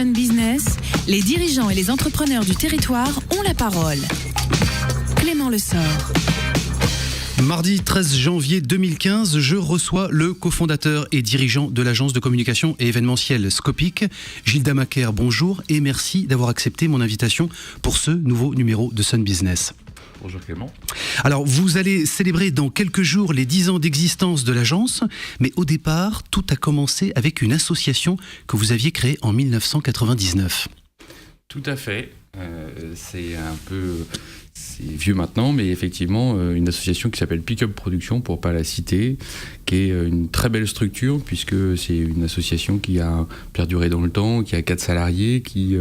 Sun Business, les dirigeants et les entrepreneurs du territoire ont la parole. Clément Lessort. Mardi 13 janvier 2015, je reçois le cofondateur et dirigeant de l'agence de communication et événementiel Scopic, Gilles Damaker. Bonjour et merci d'avoir accepté mon invitation pour ce nouveau numéro de Sun Business. Bonjour Clément. Alors, vous allez célébrer dans quelques jours les 10 ans d'existence de l'agence, mais au départ, tout a commencé avec une association que vous aviez créée en 1999. Tout à fait. C'est vieux maintenant, mais effectivement, une association qui s'appelle Pick-up Production, pour ne pas la citer, qui est une très belle structure, puisque c'est une association qui a perduré dans le temps, qui a 4 salariés, qui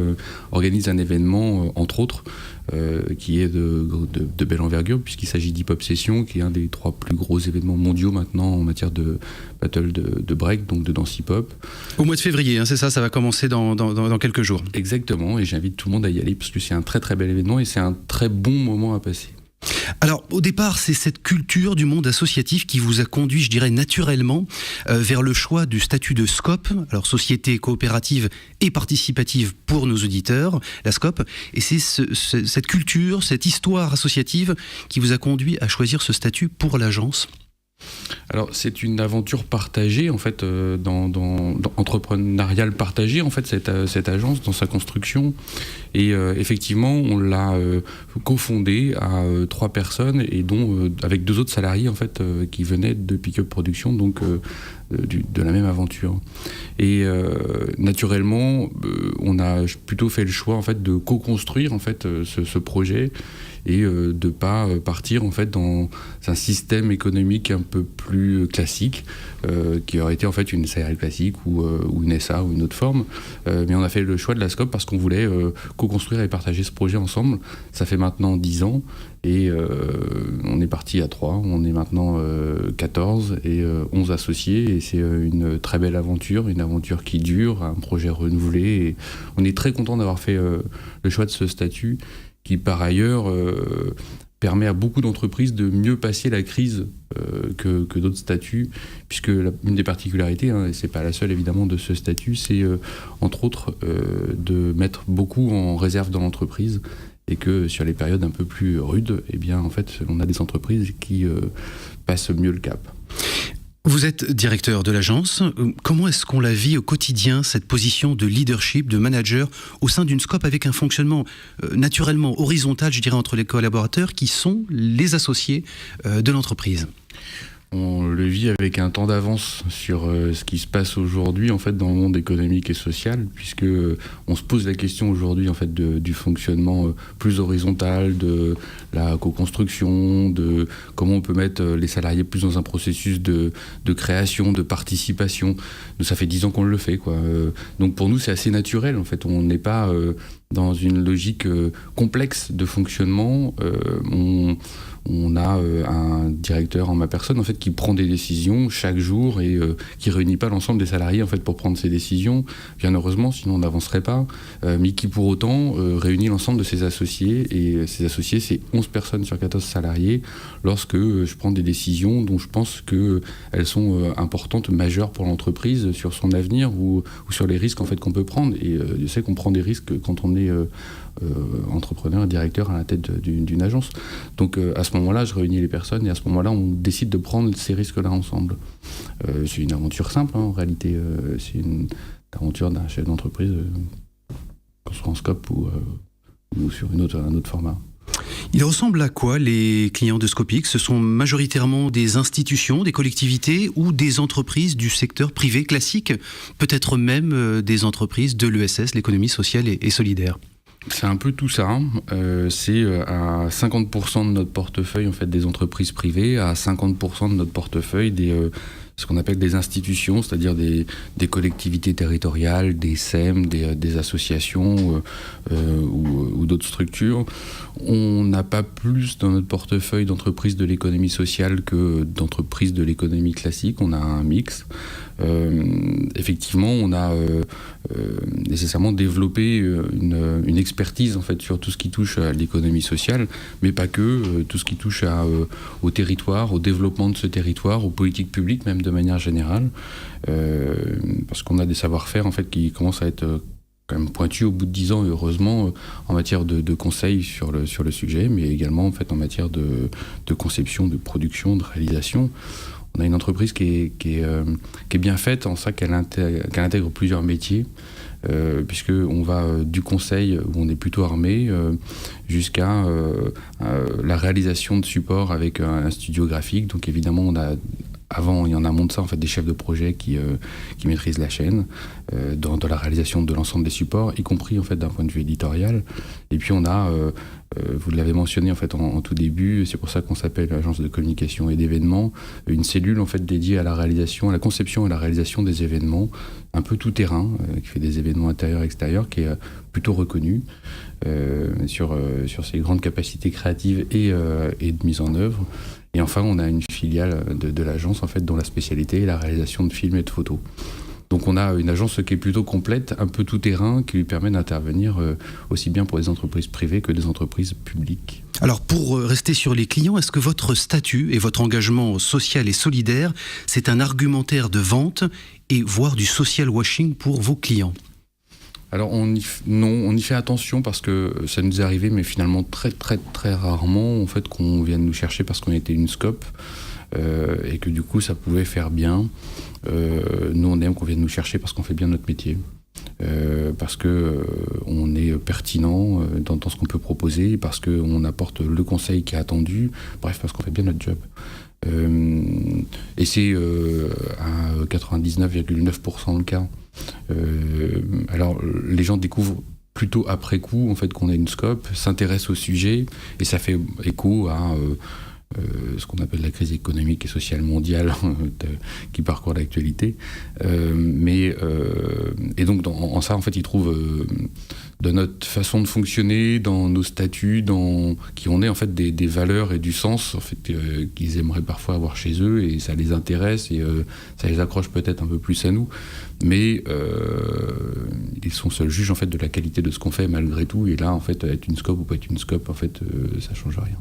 organise un événement, entre autres, qui est de belle envergure, puisqu'il s'agit d'Hip Hop Session, qui est un des 3 plus gros événements mondiaux maintenant en matière de battle de break, donc de danse hip-hop. Au mois de février, c'est ça va commencer dans quelques jours. Exactement, et j'invite tout le monde à y aller, parce que c'est un très très bel événement et c'est un très bon moment à passer. Alors, au départ, c'est cette culture du monde associatif qui vous a conduit, je dirais, naturellement vers le choix du statut de SCOP, alors Société coopérative et participative pour nos auditeurs, la SCOP, et c'est cette culture, cette histoire associative qui vous a conduit à choisir ce statut pour l'agence. Alors c'est une aventure partagée en fait, dans entrepreneuriale partagée en fait, cette agence dans sa construction, et effectivement on l'a cofondée à 3 personnes, et dont avec 2 autres salariés en fait, qui venaient de Pick-up Production, donc de la même aventure. Et naturellement on a plutôt fait le choix en fait de co-construire en fait ce projet, et de pas partir en fait dans un système économique un peu plus classique, qui aurait été en fait une SARL classique ou une SA ou une autre forme, mais on a fait le choix de la SCOP parce qu'on voulait co-construire et partager ce projet ensemble. Ça fait maintenant 10 ans, et on est parti à 3, on est maintenant 14 et 11 associés, et c'est une très belle aventure, une aventure qui dure, un projet renouvelé, et on est très content d'avoir fait le choix de ce statut, qui par ailleurs permet à beaucoup d'entreprises de mieux passer la crise que d'autres statuts, puisque une des particularités, et c'est pas la seule évidemment de ce statut, c'est entre autres de mettre beaucoup en réserve dans l'entreprise, et que sur les périodes un peu plus rudes, eh bien en fait on a des entreprises qui passent mieux le cap. Vous êtes directeur de l'agence. Comment est-ce qu'on la vit au quotidien, cette position de leadership, de manager, au sein d'une SCOP, avec un fonctionnement naturellement horizontal, je dirais, entre les collaborateurs qui sont les associés de l'entreprise ? On le vit avec un temps d'avance sur ce qui se passe aujourd'hui en fait dans le monde économique et social, puisque on se pose la question aujourd'hui en fait du fonctionnement plus horizontal, de la co-construction, de comment on peut mettre les salariés plus dans un processus de création, de participation. Nous, ça fait 10 ans qu'on le fait, quoi. Donc pour nous c'est assez naturel en fait. On n'est pas dans une logique complexe de fonctionnement. On a un directeur en ma personne en fait qui prend des décisions chaque jour, et qui réunit pas l'ensemble des salariés en fait pour prendre ces décisions, bien heureusement, sinon on n'avancerait pas, mais qui pour autant réunit l'ensemble de ses associés, et ces associés c'est 11 personnes sur 14 salariés, lorsque je prends des décisions dont je pense qu'elles sont importantes, majeures pour l'entreprise, sur son avenir ou sur les risques en fait qu'on peut prendre, et je sais qu'on prend des risques quand on est entrepreneur et directeur à la tête d'une agence. Donc à ce moment-là, je réunis les personnes, et à ce moment-là, on décide de prendre ces risques-là ensemble. C'est une aventure simple, en réalité. C'est une aventure d'un chef d'entreprise, qu'on soit en SCOP ou sur un autre format. Il ressemble à quoi les clients de Scopic ? Ce sont majoritairement des institutions, des collectivités ou des entreprises du secteur privé classique, peut-être même des entreprises de l'ESS, l'économie sociale et solidaire. C'est un peu tout ça. C'est à 50% de notre portefeuille en fait, des entreprises privées, à 50% de notre portefeuille ce qu'on appelle des institutions, c'est-à-dire des collectivités territoriales, des SEM, des associations ou d'autres structures. On n'a pas plus dans notre portefeuille d'entreprises de l'économie sociale que d'entreprises de l'économie classique. On a un mix. Effectivement, on a nécessairement développé une expertise en fait, sur tout ce qui touche à l'économie sociale, mais pas que, tout ce qui touche au territoire, au développement de ce territoire, aux politiques publiques même de manière générale, parce qu'on a des savoir-faire en fait, qui commencent à être quand même pointu au bout de 10 ans, heureusement, en matière de conseils sur le sujet, mais également en fait en matière de conception, de production, de réalisation. On a une entreprise qui est bien faite en ça qu'elle intègre plusieurs métiers, puisqu'on va du conseil, où on est plutôt armé, jusqu'à la réalisation de supports avec un studio graphique. Donc évidemment, avant, il y en a amont de ça, en fait, des chefs de projet qui maîtrisent la chaîne dans la réalisation de l'ensemble des supports, y compris en fait d'un point de vue éditorial. Et puis on a, vous l'avez mentionné en fait en tout début, c'est pour ça qu'on s'appelle l'agence de communication et d'événements, une cellule en fait dédiée à la réalisation, à la conception et à la réalisation des événements, un peu tout terrain, qui fait des événements intérieurs et extérieurs, qui est plutôt reconnue sur ses grandes capacités créatives et de mise en œuvre. Et enfin, on a une filiale de l'agence en fait, dont la spécialité est la réalisation de films et de photos. Donc on a une agence qui est plutôt complète, un peu tout terrain, qui lui permet d'intervenir aussi bien pour les entreprises privées que des entreprises publiques. Alors pour rester sur les clients, est-ce que votre statut et votre engagement social et solidaire, c'est un argumentaire de vente et voire du social washing pour vos clients ? Alors on y fait attention parce que ça nous est arrivé, mais finalement très très très rarement en fait qu'on vienne nous chercher parce qu'on était une scope et que du coup ça pouvait faire bien. Nous on aime qu'on vienne nous chercher parce qu'on fait bien notre métier, parce que on est pertinent dans ce qu'on peut proposer, parce qu'on apporte le conseil qui est attendu, bref parce qu'on fait bien notre job. Et c'est à 99,9% le cas. Alors les gens découvrent plutôt après coup en fait qu'on a une scope, s'intéressent au sujet et ça fait écho à ce qu'on appelle la crise économique et sociale mondiale qui parcourt l'actualité. Et donc en ça en fait ils trouvent de notre façon de fonctionner, dans nos statuts, qui on est en fait des valeurs et du sens en fait qu'ils aimeraient parfois avoir chez eux, et ça les intéresse et ça les accroche peut-être un peu plus à nous, mais ils sont seuls juges en fait de la qualité de ce qu'on fait malgré tout, et là en fait être une scope ou pas être une scope en fait ça change rien.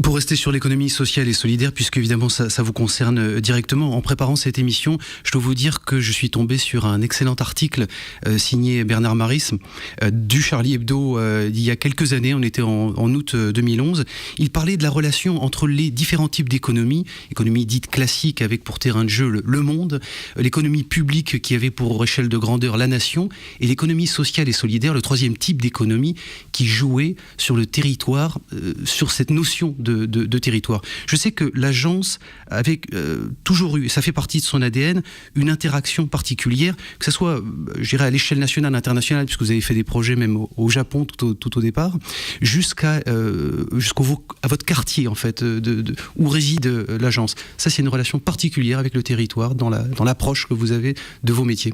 Pour rester sur l'économie sociale et solidaire, puisque évidemment ça vous concerne directement, en préparant cette émission, je dois vous dire que je suis tombé sur un excellent article signé Bernard Maris du Charlie Hebdo d'il y a quelques années, on était en août 2011. Il parlait de la relation entre les différents types d'économies, économie dite classique avec pour terrain de jeu le monde, l'économie publique qui avait pour échelle de grandeur la nation, et l'économie sociale et solidaire, le troisième type d'économie qui jouait sur le territoire, sur cette notion de territoire. Je sais que l'agence avait toujours eu, ça fait partie de son ADN, une interaction particulière, que ce soit, je dirais, à l'échelle nationale, internationale, puisque vous avez fait des projets même au Japon tout au départ, à votre quartier en fait, où réside l'agence. Ça, c'est une relation particulière avec le territoire dans l'approche que vous avez de vos métiers.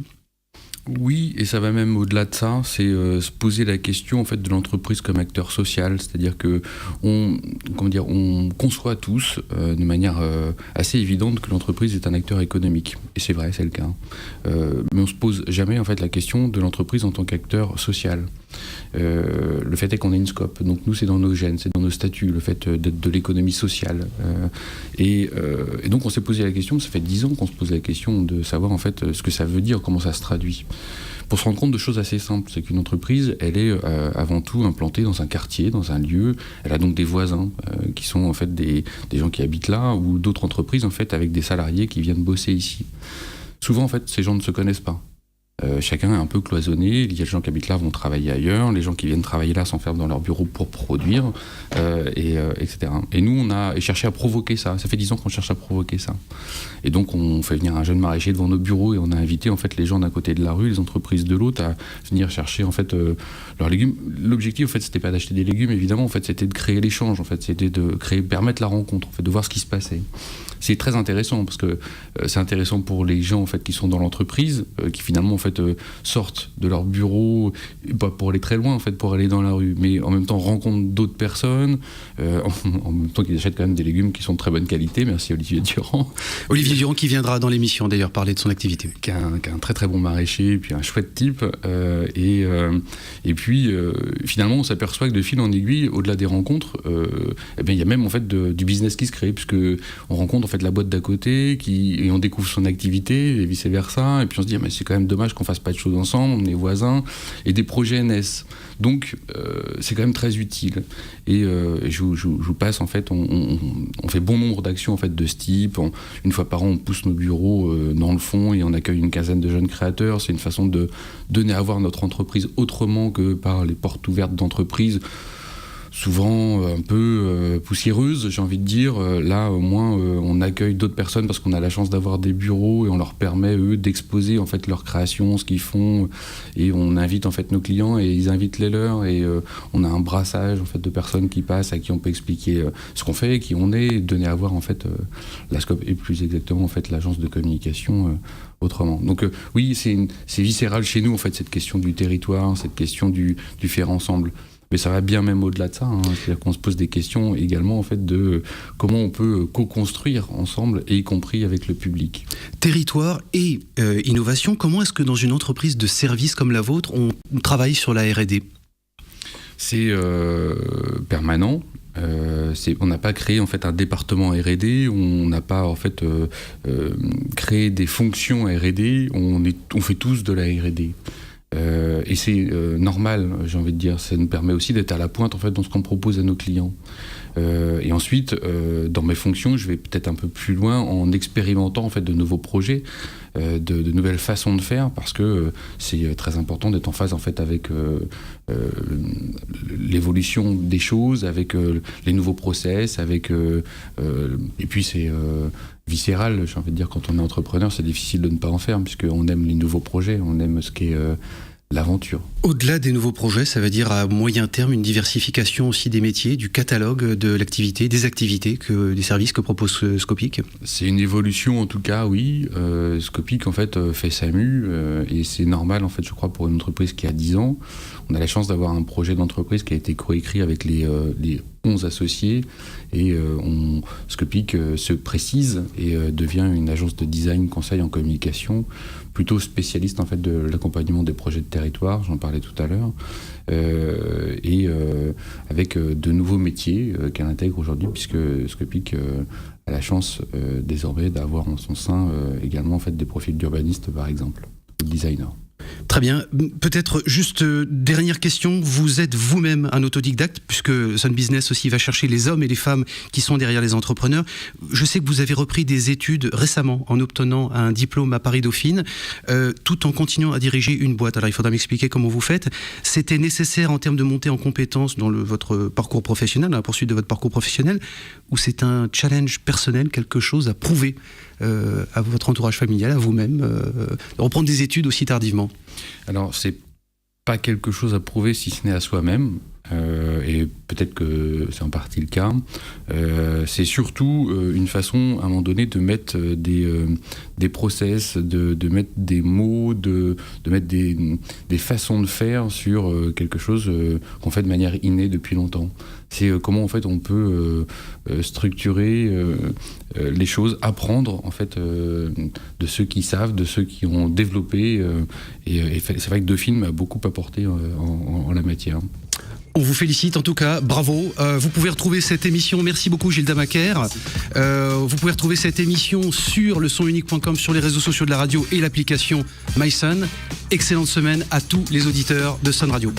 Oui, et ça va même au-delà de ça, c'est se poser la question en fait de l'entreprise comme acteur social, c'est-à-dire que on conçoit tous de manière assez évidente que l'entreprise est un acteur économique, et c'est vrai, c'est le cas. Mais on se pose jamais en fait la question de l'entreprise en tant qu'acteur social. Le fait est qu'on ait une scope, donc nous c'est dans nos gènes, c'est dans nos statuts, le fait d'être de l'économie sociale, et donc on s'est posé la question, ça fait 10 ans qu'on se pose la question de savoir en fait ce que ça veut dire, comment ça se traduit, pour se rendre compte de choses assez simples. C'est qu'une entreprise, elle est avant tout implantée dans un quartier, dans un lieu, elle a donc des voisins qui sont en fait des gens qui habitent là, ou d'autres entreprises en fait avec des salariés qui viennent bosser ici. Souvent en fait ces gens ne se connaissent pas. Chacun est un peu cloisonné, il y a des gens qui habitent là vont travailler ailleurs, les gens qui viennent travailler là s'enferment dans leur bureau pour produire, etc. Et nous, on a cherché à provoquer ça. Ça fait 10 ans qu'on cherche à provoquer ça. Et donc, on fait venir un jeune maraîcher devant nos bureaux et on a invité en fait, les gens d'un côté de la rue, les entreprises de l'autre, à venir chercher en fait, leurs légumes. L'objectif, en fait, c'était pas d'acheter des légumes, évidemment, en fait, c'était de créer l'échange, en fait, c'était de permettre la rencontre, en fait, de voir ce qui se passait. C'est très intéressant parce que c'est intéressant pour les gens en fait qui sont dans l'entreprise, qui finalement en fait sortent de leur bureau, pas pour aller très loin en fait, pour aller dans la rue, mais en même temps rencontrent d'autres personnes, en même temps qu'ils achètent quand même des légumes qui sont de très bonne qualité. Merci Olivier Durand. Olivier Durand qui viendra dans l'émission d'ailleurs parler de son activité. Qui est un très très bon maraîcher, et puis un chouette type, et puis finalement on s'aperçoit que de fil en aiguille, au-delà des rencontres, il y a même en fait du business qui se crée, puisque on rencontre fait la boîte d'à côté, et on découvre son activité et vice versa, et puis on se dit mais c'est quand même dommage qu'on fasse pas de choses ensemble, on est voisins, et des projets naissent. Donc c'est quand même très utile. Et je vous passe en fait, on fait bon nombre d'actions en fait de ce type. Une fois par an, on pousse nos bureaux dans le fond et on accueille une quinzaine de jeunes créateurs. C'est une façon de donner à voir notre entreprise autrement que par les portes ouvertes d'entreprise, souvent un peu poussiéreuses, j'ai envie de dire. Là, au moins, on accueille d'autres personnes parce qu'on a la chance d'avoir des bureaux et on leur permet, eux, d'exposer en fait leurs créations, ce qu'ils font. Et on invite en fait nos clients et ils invitent les leurs. Et on a un brassage en fait de personnes qui passent, à qui on peut expliquer ce qu'on fait, qui on est, et donner à voir en fait la Scope et plus exactement en fait l'agence de communication autrement. Donc oui, c'est viscéral chez nous en fait cette question du territoire, cette question du faire ensemble. Mais ça va bien même au-delà de ça, hein. C'est-à-dire qu'on se pose des questions également en fait de comment on peut co-construire ensemble, et y compris avec le public. Territoire et innovation, comment est-ce que dans une entreprise de service comme la vôtre, on travaille sur la R&D ? C'est permanent. On n'a pas créé en fait un département R&D, on n'a pas en fait créé des fonctions R&D, on fait tous de la R&D. Et c'est normal, j'ai envie de dire. Ça nous permet aussi d'être à la pointe en fait dans ce qu'on propose à nos clients. Et ensuite, dans mes fonctions, je vais peut-être un peu plus loin en expérimentant en fait de nouveaux projets, de nouvelles façons de faire, parce que c'est très important d'être en phase en fait avec l'évolution des choses, avec les nouveaux process, avec et puis c'est viscéral, j'ai envie de dire. Quand on est entrepreneur, c'est difficile de ne pas en faire, puisqu'on aime les nouveaux projets, on aime ce qui est l'aventure. Au-delà des nouveaux projets, ça veut dire à moyen terme une diversification aussi des métiers, du catalogue de l'activité, des activités, des services que propose Scopic. C'est une évolution en tout cas, oui. Scopic en fait fait sa mue et c'est normal en fait, je crois, pour une entreprise qui a 10 ans. On a la chance d'avoir un projet d'entreprise qui a été coécrit avec les 11 associés et Scopic se précise et devient une agence de design, conseil en communication, plutôt spécialiste en fait de l'accompagnement des projets de territoire, j'en parlais tout à l'heure, et avec de nouveaux métiers qu'elle intègre aujourd'hui, puisque Scopic a la chance désormais d'avoir en son sein également en fait des profils d'urbanistes par exemple, ou de designers. Très bien. Peut-être juste dernière question. Vous êtes vous-même un autodidacte, puisque Sun Business aussi va chercher les hommes et les femmes qui sont derrière les entrepreneurs. Je sais que vous avez repris des études récemment en obtenant un diplôme à Paris-Dauphine, tout en continuant à diriger une boîte. Alors il faudra m'expliquer comment vous faites. C'était nécessaire en termes de montée en compétences dans votre parcours professionnel, dans la poursuite de votre parcours professionnel, ou c'est un challenge personnel, quelque chose à prouver à votre entourage familial, à vous-même, de reprendre des études aussi tardivement? Alors, c'est pas quelque chose à prouver si ce n'est à soi-même, et peut-être que c'est en partie le cas. C'est surtout une façon, à un moment donné, de mettre des process, de mettre des mots, de mettre des façons de faire sur quelque chose qu'on fait de manière innée depuis longtemps. C'est comment en fait on peut structurer les choses, apprendre en fait de ceux qui savent, de ceux qui ont développé, et c'est vrai que Dauphine m'a beaucoup apporté en la matière. On vous félicite en tout cas, bravo. Vous pouvez retrouver cette émission, merci beaucoup Gilles Damaker. Vous pouvez retrouver cette émission sur lesonunique.com, sur les réseaux sociaux de la radio et l'application MySun. Excellente semaine à tous les auditeurs de Sun Radio.